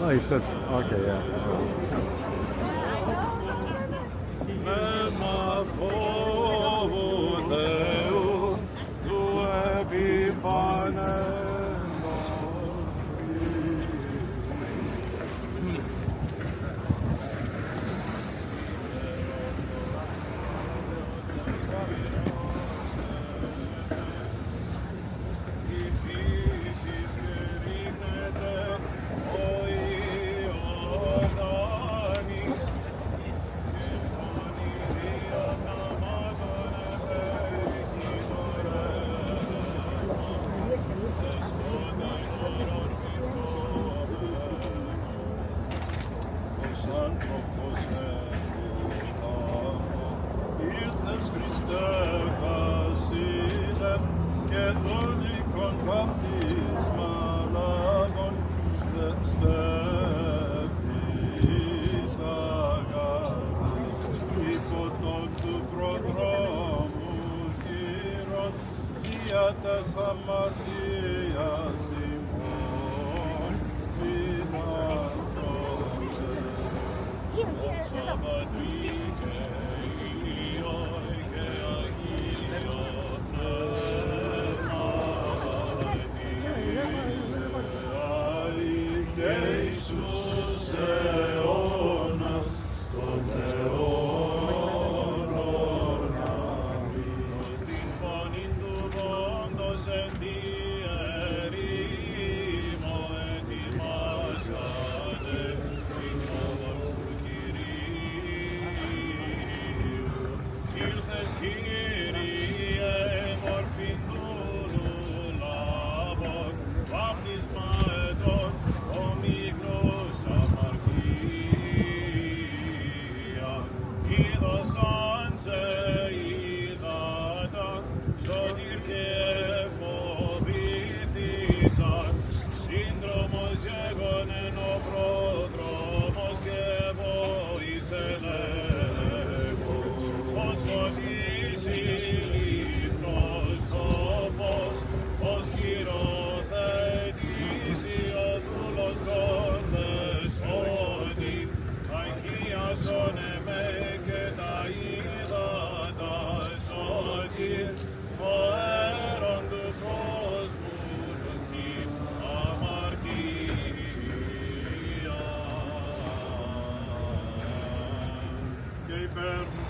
Oh, he said, okay, yeah.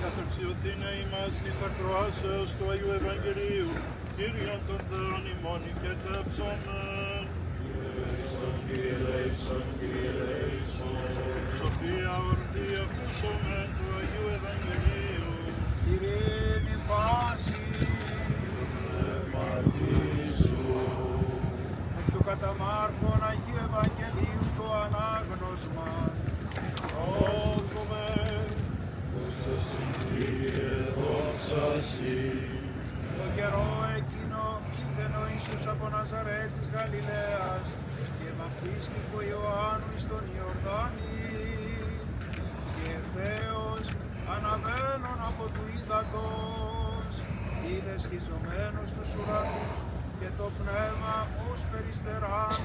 Καταξιωθήνε ημάς της ακροάσεως του Αγίου Ευαγγελίου, Κύριον των Θεών ημών οικετεύσομεν. Κύριε ελέησον, Κύριε ελέησον. Σοφία ορθή ακούσομεν του Αγίου Ευαγγελίου. Ειρήνη πάση. Πνεύματίσου. Εκ του κατά Μάρκον Αγίου Ευαγγελίου το ανάγνωσμα. Όκουμε. Το καιρό εκείνο ήλθεν ο Ιησούς από Ναζαρέτ της Γαλιλαίας και βαπτίστηκε ο Ιωάννου εις τον Ιορδάνη και ευθέως αναβαίνων από του ύδατος είδε σχιζωμένους τους ουρανούς και το πνεύμα ως περιστεράν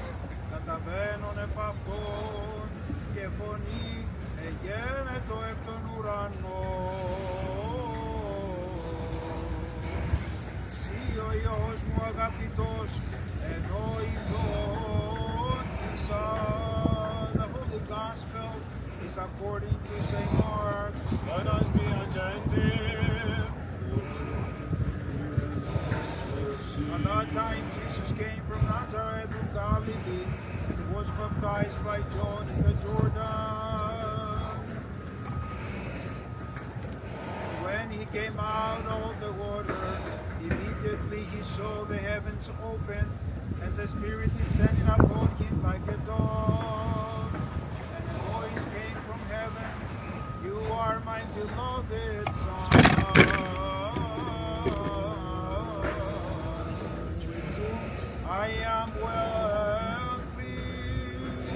καταβαίνων επ' αυτόν και φωνή εγένετο εκ των ουρανών. Συ ο Υιός μου αγαπητός, ενώ ειδότησα. The Holy Gospel is according to St. Mark. Let us be attentive. At that time Jesus came from Nazareth of Galilee and was baptized by John in the Jordan. When he came out of the water, immediately he saw the heavens opened and the Spirit descending upon him like a dove. And a voice came from heaven, "You are my beloved Son. I am well pleased."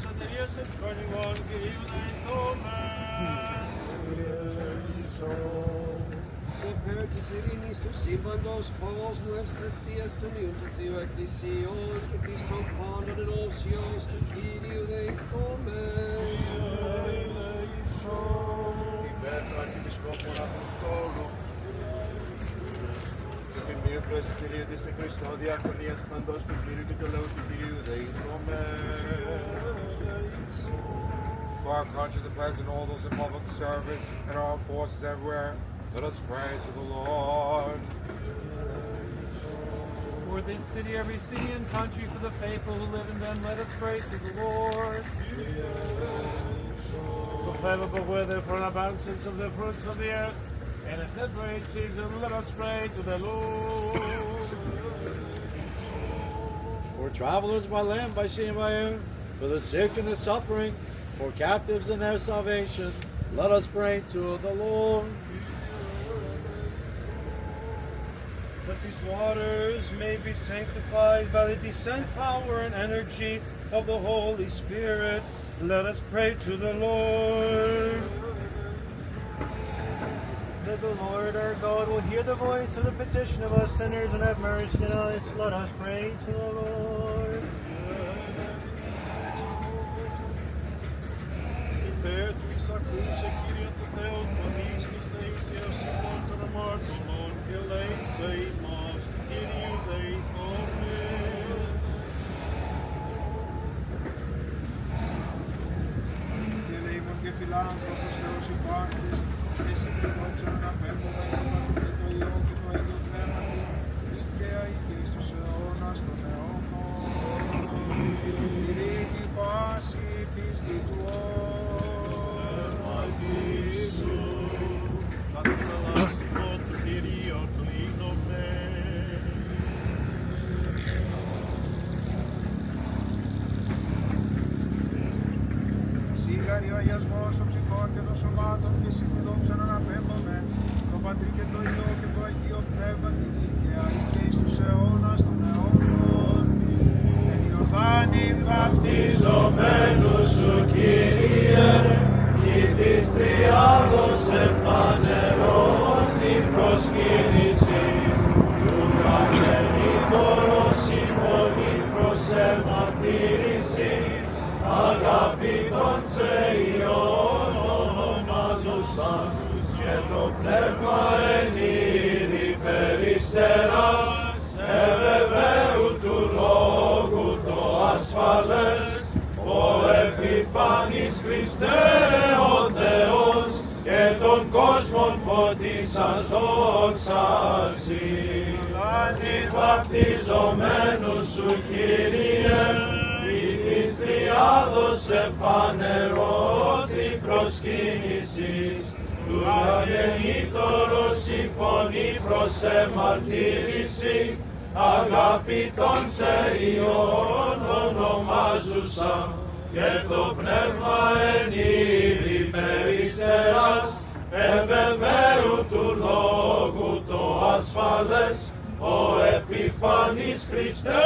σωτηρίας ευκόνιμων Κυρίου δεηθόμεν. Υπέρ της ειρήνης του σύμπαντος, κόσμου ευσταθίας των ιών του Θεού Εκκλησιών και της των πάντων ενώσεως του Κύριου δεηθόμεν. Υπέρ του Αρχιεπισκόπου Αποστόλου και ποιμνίου Πρεσβυτερίου της Χριστό Διακονίας παντός του Κύριου και του λαού του Κυρίου δεηθόμεν. For our country, the President, all those in public service, and our forces everywhere, let us pray to the Lord. For this city, every city and country, for the faithful who live in them, let us pray to the Lord. The favorable weather for an abundance of the fruits of the earth, and at that great season, let us pray to the Lord. For travelers by land, by sea, and by air, for the sick and the suffering, for captives and their salvation, let us pray to the Lord. That these waters may be sanctified by the descent, power, and energy of the Holy Spirit, let us pray to the Lord. That the Lord our God will hear the voice of the petition of us sinners and have mercy on us, let us pray to the Lord. Υπέρ του εισακούσε Κύριον του Θεού, πονείς της θεήσεως ημών των αμάρτωμων και ελέησε ημάς του Κυρίου δεηθόμεν. Και ελεήμων και φιλάνθρωπος Θεός υπάρχεις, και εσύ πρεπόξαν να πέμπουμε το Πατρί και το Υιό και το Άγιο Πνεύμα του, δικαία και εις τους αιώνας των αιώνων. Ειρήνη πάση της γη του Σίγαρη ο αγιασμός των ψυχών και των σωμάτων και συμφιλόξαν αναπέμπομεν το Πατρί και το Υιό και το Αγίο Πνεύμα τη δίκαια και εις τους αιώνας των αιώνων. Εν Ιορδάνη βαπτιζομένου σου Κύριε, κι της Τριάδος εφανερός η προσκύνηση του καγεννήτωρος συμφωνεί προς εμαρτύρηση, αγαπητών σε Υιόν ονομάζουσαν και το πνεύμα εν είδη περιστεράς ευεβαίου του λόγου το ασφαλές ο επιφανής Χριστέ ο Θεός και των κόσμων φωτίσας δόξαση. Αντιβαπτιζομένου σου Κύριε, της Τριάδος εφανερός η προσκύνησης του αγεννήτωρος συμφωνεί προς εμαρτύρηση, αγαπητών σε Υιόν ονομάζουσα και το πνεύμα εν είδη περιστεράς ευεβαίου του λόγου το ασφαλές ο επιφανής Χριστέ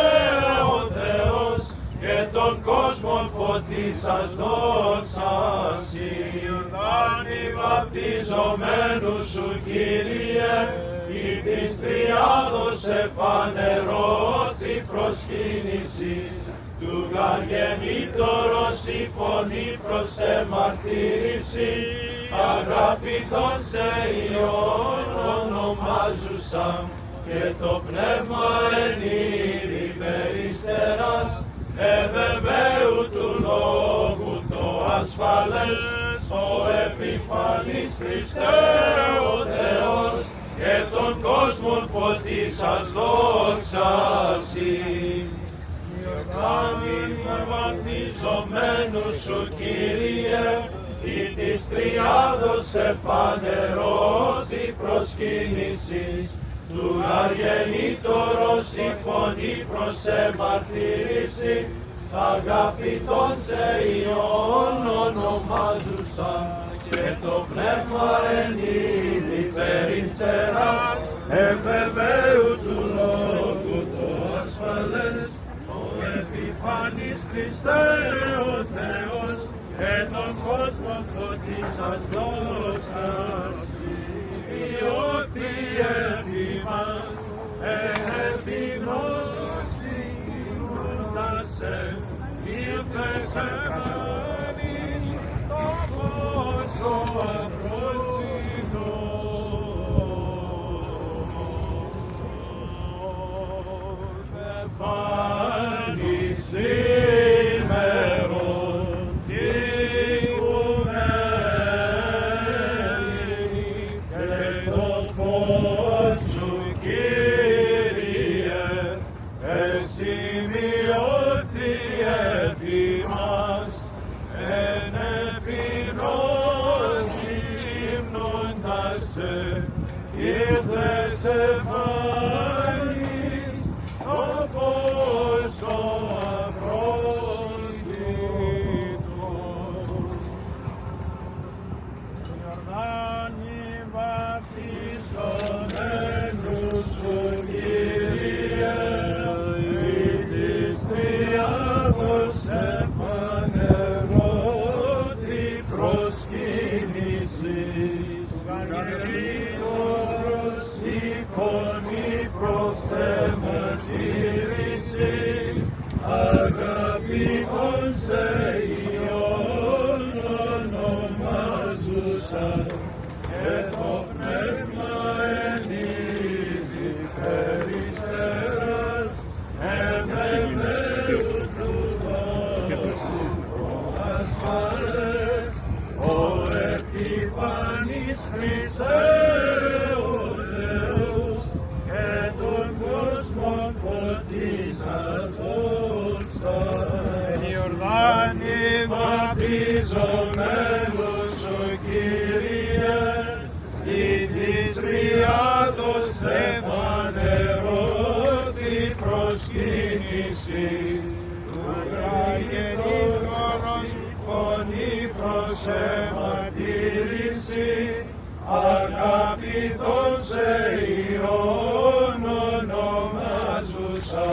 ο Θεός και των κόσμων φωτίσας δόξαση. Ιορδάνη βαπτιζομένου σου Κύριε, η της Τριάδος εφανερός η προσκύνησης του γαργεννήτωρος η φωνή προς εμαρτύρηση, αγαπητών σε Υιόν ονομάζουσαν και το πνεύμα εν είδη περιστεράς ευεβαίου του λόγου το ασφαλές ο επιφανής Χριστέ ο Θεός και των κόσμων φωτίσας δόξαση. Ιορδάνη βαπτιζομένου σου Κύριε, η της Τριάδος εφανερός η προσκύνησης του αγεννήτωρος η φωνή προς εμαρτύρηση, αγαπητών σε Υιόν ονομάζουσαν και το πνεύμα εν είδη περιστεράς ευεβαίου του λόγου το ασφαλές ο επιφανής Χριστέ ο Θεός σας δόξαση, ποιόθη ευχή μας, ευθυνώσει ήμουνασε, ήλθες επάνης, το φως το απρότσινο. Επάνης σήμερον τυχουμένη και το φως σου, Κύριε, εσημειώθη ευχή μας, εν επινώσει ύμνοντας σε, ήρθες επάνης, το φως το απρόσιτο. Ιορδάνη βαπτιζομένους σου, Κύριε, ή της Τριάδος εφανερώθη προσκύνησης, καλύτερος η φωνή προς εμαρτύρηση, αγαπητόν σε Υιόν ονομάζουσα, και το πνεύμα εν είδη περιστεράς, εμεβαίουν τους λόγους ασφαλές, ο επιφανής Χριστέ ο Θεός, και τον κόσμον φωτίσας δόξα. Εν Ιορδάνη βαπτιζομένος σου, Κύριε, ή της Τριάδος εφανερώθη προσκύνηση, του αγεννήτωρος φωνή προς εμαρτύρηση, αγαπητόν σε Υιόν ονομάζουσα,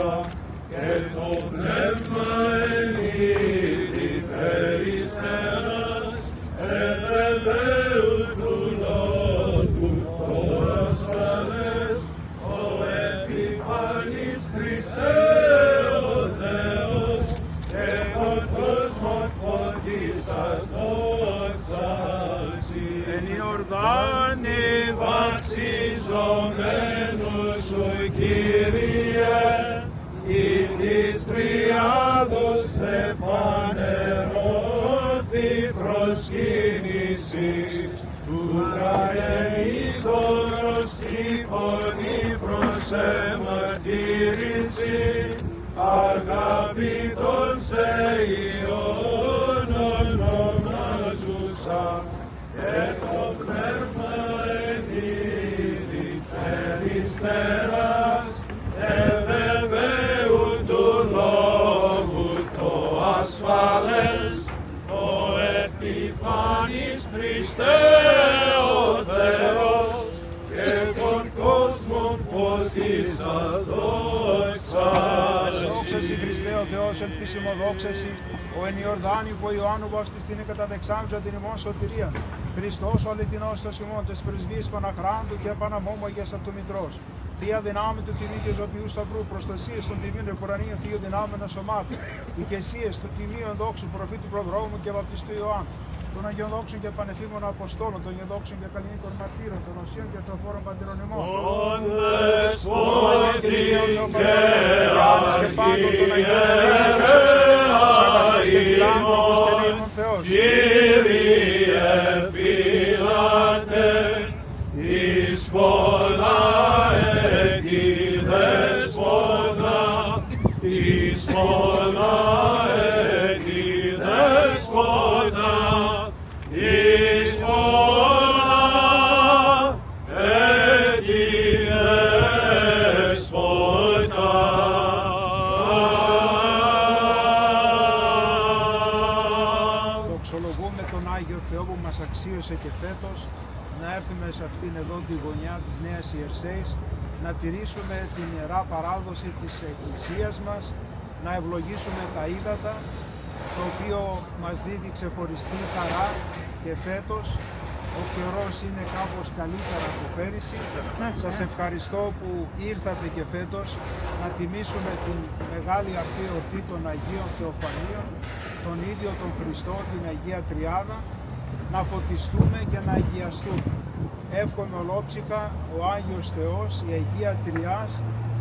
και το πνεύμα εν είδη περιστεράς, εμεβαίουν του λόγου το ασφαλές, ο επιφανής Χριστέ ο Θεός, και τον κόσμον φωτίσας δόξαση. Εν Ιορδάνη βαπτιζομένους σου, Κύριε, ή της Τριάδος εφανερώθη προσκύνηση, του αγεννήτωρος η φωνή προς εμαρτύρηση, αγαπητόν σε Υιόν ονομάζουσα, και το πνεύμα εν είδη περιστεράς, εμεβαίουν του λόγου το ασφαλές, ο επιφανής Χριστέ ο Θεός, και τον κόσμο φωτίσας δόξαση. Δόξαση Χριστέ ο Θεός, ελπίσιμο δόξαση, ο εν Ιορδάνη που Ιωάννου βαπτιστήνη κατά δεξάμβησα την ημών σωτηρία. Χριστός ο αληθινός στο ημών της πρεσβείας Παναχράντου και Παναμόμαγες αυτού Μητρός. Θεία δυνάμει του τιμή και ζωτιού σταυρού, προστασίες των τιμίων εκουρανίων θείο δυνάμενα σωμάτων, οικεσίες του τιμίου ενδόξου προφήτου προδρόμου και βαπτιστού Ιωάννου, των Αγιών Δόξων και Πανεφήμων Αποστόλων, των Αγιών Δόξων και Καλλινίκων Μαρτύρων, των Οσίων και των Φόρων Παντηρονιμών, των Δεσπότην και Κύριε φύλατε, εις πολλά εκεί δεσπότα, εις πολλά εκεί δεσπότα, εις πολλά εκεί δεσπότα. Δοξολογούμε τον Άγιο Θεό που μας αξίωσε και φέτος να έρθουμε σε αυτήν εδώ τη γωνιά της Νέας Ιερσέης, να τηρήσουμε την Ιερά Παράδοση της Εκκλησίας μας, να ευλογήσουμε τα ύδατα, το οποίο μας δίδει ξεχωριστή χαρά και φέτος ο καιρός είναι κάπως καλύτερα από πέρυσι. Σας ευχαριστώ που ήρθατε και φέτος να τιμήσουμε την μεγάλη αυτή εορτή των Αγίων Θεοφανίων, τον ίδιο τον Χριστό, την Αγία Τριάδα, να φωτιστούμε και να αγιαστούμε. Εύχομαι ολόψυχα ο Άγιος Θεός, η Αγία Τριάς,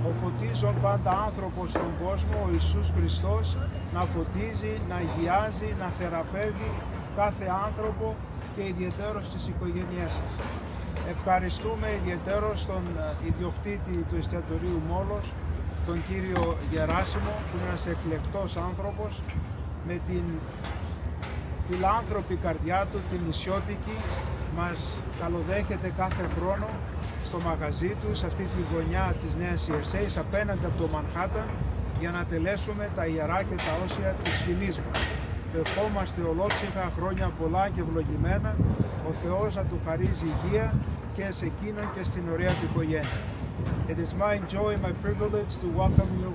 ο φωτίζων πάντα άνθρωπος στον κόσμο, ο Ιησούς Χριστός, να φωτίζει, να αγιάζει, να θεραπεύει κάθε άνθρωπο και ιδιαιτέρως στις οικογένειές σας. Ευχαριστούμε ιδιαιτέρως τον ιδιοκτήτη του εστιατορίου Μόλος, τον κύριο Γεράσιμο, που είναι ένας εκλεκτός άνθρωπος, με την φιλάνθρωπη καρδιά του, την νησιώτικη, μας καλοδέχεται κάθε χρόνο στο μαγαζί του, σε αυτή τη γωνιά της Νέας Ιερσέης, απέναντι από το Μανχάταν, για να τελέσουμε τα ιερά και τα όσια της φυλής μας. Και ευχόμαστε ολόψυχα χρόνια πολλά και ευλογημένα, ο Θεός να του χαρίζει υγεία και σε εκείνον και στην ωραία του οικογένεια. It is my joy and my privilege to welcome you,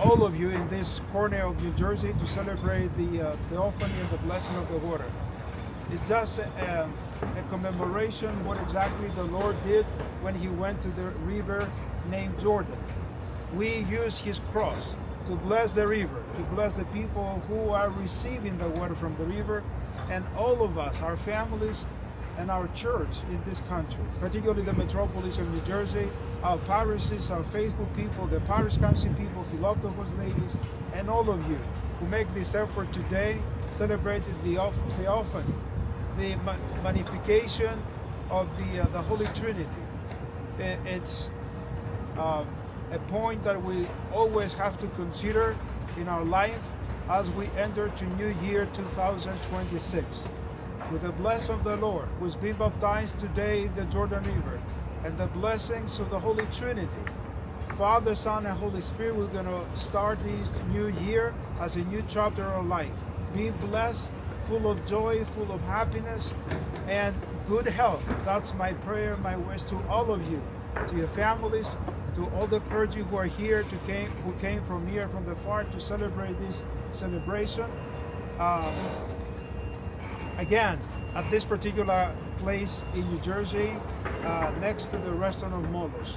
all of you, in this corner of New Jersey to celebrate the Theophany and the blessing of the water. It's just a commemoration what exactly the Lord did when he went to the river named Jordan. We use his cross to bless the river, to bless the people who are receiving the water from the river, and all of us, our families, and our church in this country, particularly the metropolis of New Jersey, our parishes, our faithful people, the parish council people, Philoctopos ladies, and all of you who make this effort today, celebrating the Theophany, the magnification of the Holy Trinity. It's a point that we always have to consider in our life as we enter to New Year 2026. With the blessing of the Lord, who's been baptized today in the Jordan River, and the blessings of the Holy Trinity, Father, Son, and Holy Spirit, we're going to start this new year as a new chapter of life. Be blessed, full of joy, full of happiness, and good health. That's my prayer, my wish to all of you, to your families, to all the clergy who are here, who came from near, from the far to celebrate this celebration. Again, at this particular place in New Jersey, next to the restaurant of Molos.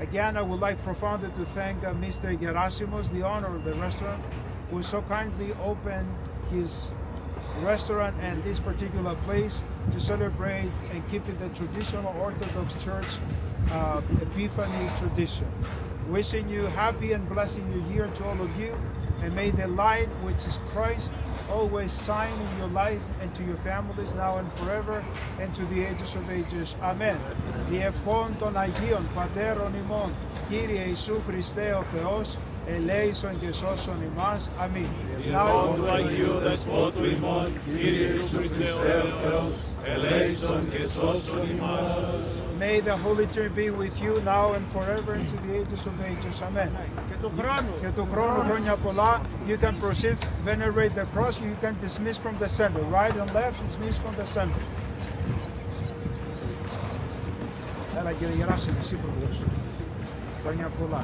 Again, I would like profoundly to thank Mr. Gerasimos, the owner of the restaurant, who so kindly opened his restaurant and this particular place to celebrate and keep it the traditional Orthodox Church Epiphany tradition. Wishing you happy and blessing new year to all of you, and may the light which is Christ always shine in your life and to your families now and forever and to the ages of ages. Amen. Διευχών των Αγίων Πατέρων ημών, Κύριε Ιησού Χριστέ ο Θεός, ελέησον και σώσον ημάς. Αμήν. Διευχών του Αγίου Δεσπότου ημών, Κύριε Ιησού Χριστέ ο Θεός, ελέησον και σώσον ημάς. May the Holy Trinity be with you now and forever and to the ages of ages. Amen. Και του χρόνου χρόνια πολλά. You can proceed, venerate the cross. You can dismiss from the center. Right and left, dismiss from the center. Έλα κύριε Γεράσιμο, εσύ πρώτος. Χρόνια πολλά.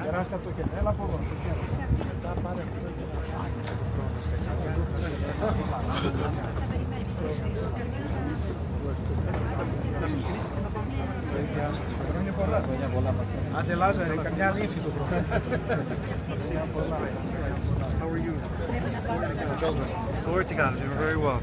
Γεράστα το κέντρο. Έλα από εδώ. Μετά πάρε αυτό και χρόνια πολλά. Άντε Λάζαρε, καμιά λύφη το πρώτο. How are you? Glory to God, doing very well.